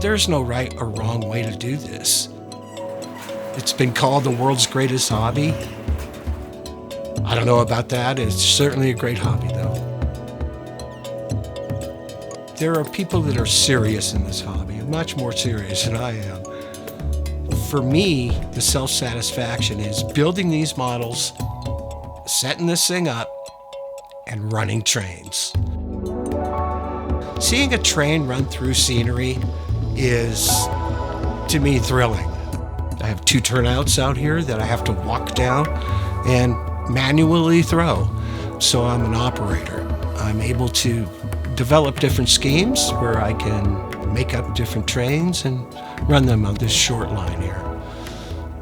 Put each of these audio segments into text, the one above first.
there's no right or wrong way to do this. It's been called the world's greatest hobby. I don't know about that. It's certainly a great hobby, though. There are people that are serious in this hobby, much more serious than I am. For me, the self-satisfaction is building these models, setting this thing up, and running trains. Seeing a train run through scenery is, to me, thrilling. I have 2 turnouts out here that I have to walk down and manually throw. So I'm an operator. I'm able to develop different schemes where I can make up different trains and run them on this short line here.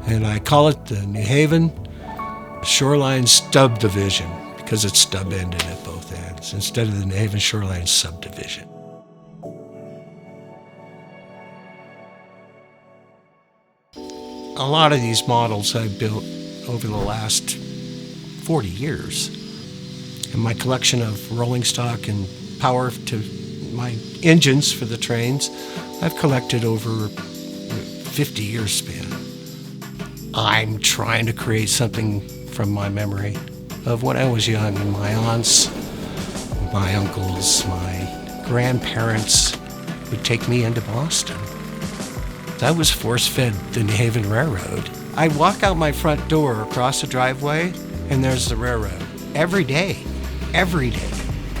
And I call it the New Haven Shoreline Stub Division because it's stub-ended at both ends instead of the New Haven Shoreline Subdivision. A lot of these models I've built over the last 40 years. And my collection of rolling stock and power to my engines for the trains, I've collected over 50-year span. I'm trying to create something from my memory of when I was young, and my aunts, my uncles, my grandparents would take me into Boston. I was force-fed the New Haven Railroad. I'd walk out my front door across the driveway, and there's the railroad. Every day.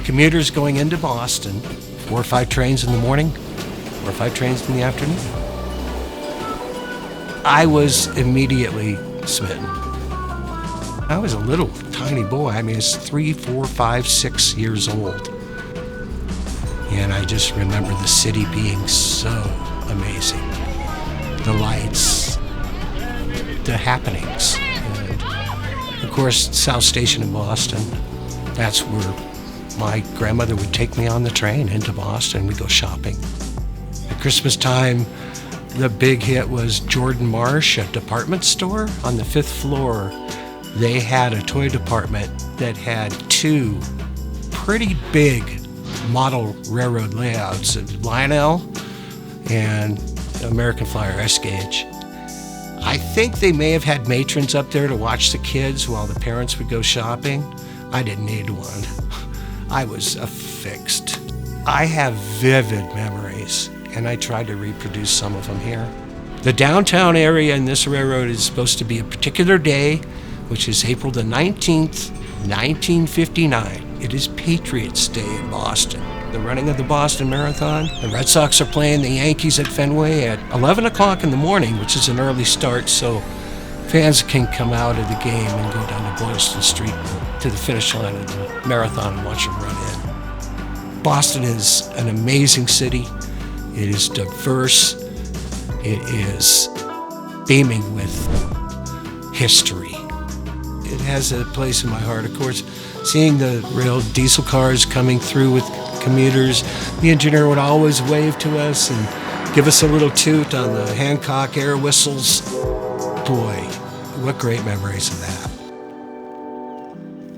Commuters going into Boston, 4 or 5 trains in the morning, 4 or 5 trains in the afternoon. I was immediately smitten. I was a little tiny boy. I mean, it's 3, 4, 5, 6 years old. And I just remember the city being so amazing. The lights, the happenings. And of course, South Station in Boston, that's where my grandmother would take me on the train into Boston. We'd go shopping. At Christmas time, the big hit was Jordan Marsh, a department store on the 5th floor. They had a toy department that had 2 pretty big model railroad layouts of Lionel and American Flyer S-Gauge. I think they may have had matrons up there to watch the kids while the parents would go shopping. I didn't need one. I was affixed. I have vivid memories, and I tried to reproduce some of them here. The downtown area in this railroad is supposed to be a particular day, which is April the 19th, 1959. It is Patriots Day in Boston. The running of the Boston Marathon. The Red Sox are playing the Yankees at Fenway at 11 o'clock in the morning, which is an early start, so fans can come out of the game and go down to Boylston Street to the finish line of the marathon and watch them run in. Boston is an amazing city. It is diverse. It is beaming with history. It has a place in my heart. Of course, seeing the rail diesel cars coming through with commuters, the engineer would always wave to us and give us a little toot on the Hancock air whistles. Boy, what great memories of that.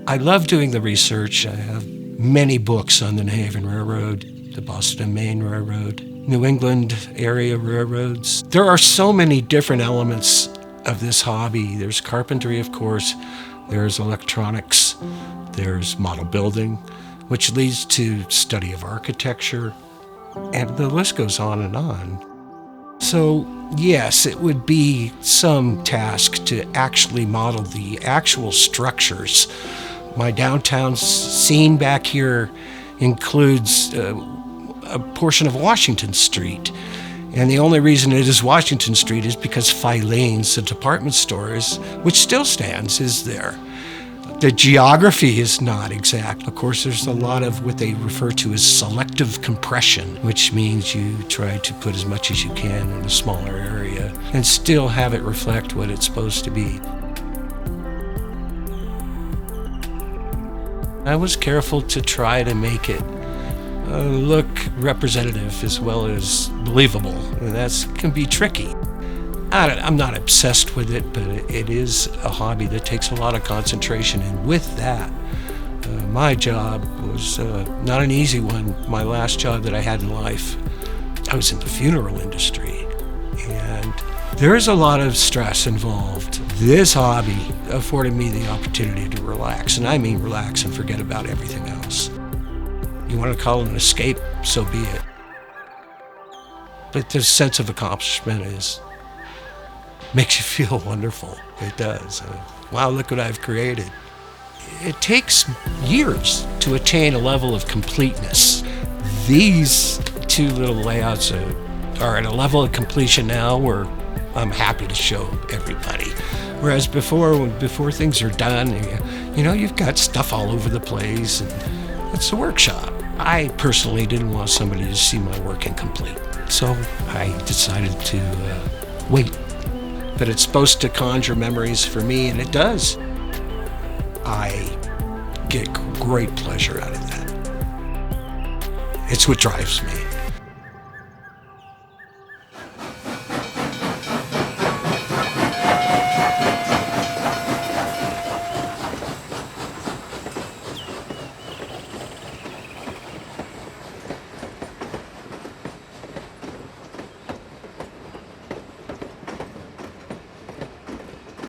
I love doing the research. I have many books on the New Haven Railroad, the Boston and Maine Railroad, New England area railroads. There are so many different elements of this hobby. There's carpentry, of course. There's electronics. There's model building, which leads to study of architecture, and the list goes on and on. So, yes, it would be some task to actually model the actual structures. My downtown scene back here includes a portion of Washington Street. And the only reason it is Washington Street is because Filene's, the department store, which still stands, is there. The geography is not exact. Of course, there's a lot of what they refer to as selective compression, which means you try to put as much as you can in a smaller area and still have it reflect what it's supposed to be. I was careful to try to make it look representative as well as believable. And that can be tricky. I'm not obsessed with it, but it is a hobby that takes a lot of concentration. And with that, my job was not an easy one. My last job that I had in life I was in the funeral industry, and there's a lot of stress involved. This hobby afforded me the opportunity to relax, and I mean relax and forget about everything else. You want to call it an escape, so be it. But the sense of accomplishment makes you feel wonderful. It does. Wow, look what I've created. It takes years to attain a level of completeness. These two little layouts are at a level of completion now where I'm happy to show everybody. Whereas before things are done, you've got stuff all over the place, and it's a workshop. I personally didn't want somebody to see my work incomplete, so I decided to wait. But it's supposed to conjure memories for me, and it does. I get great pleasure out of that. It's what drives me.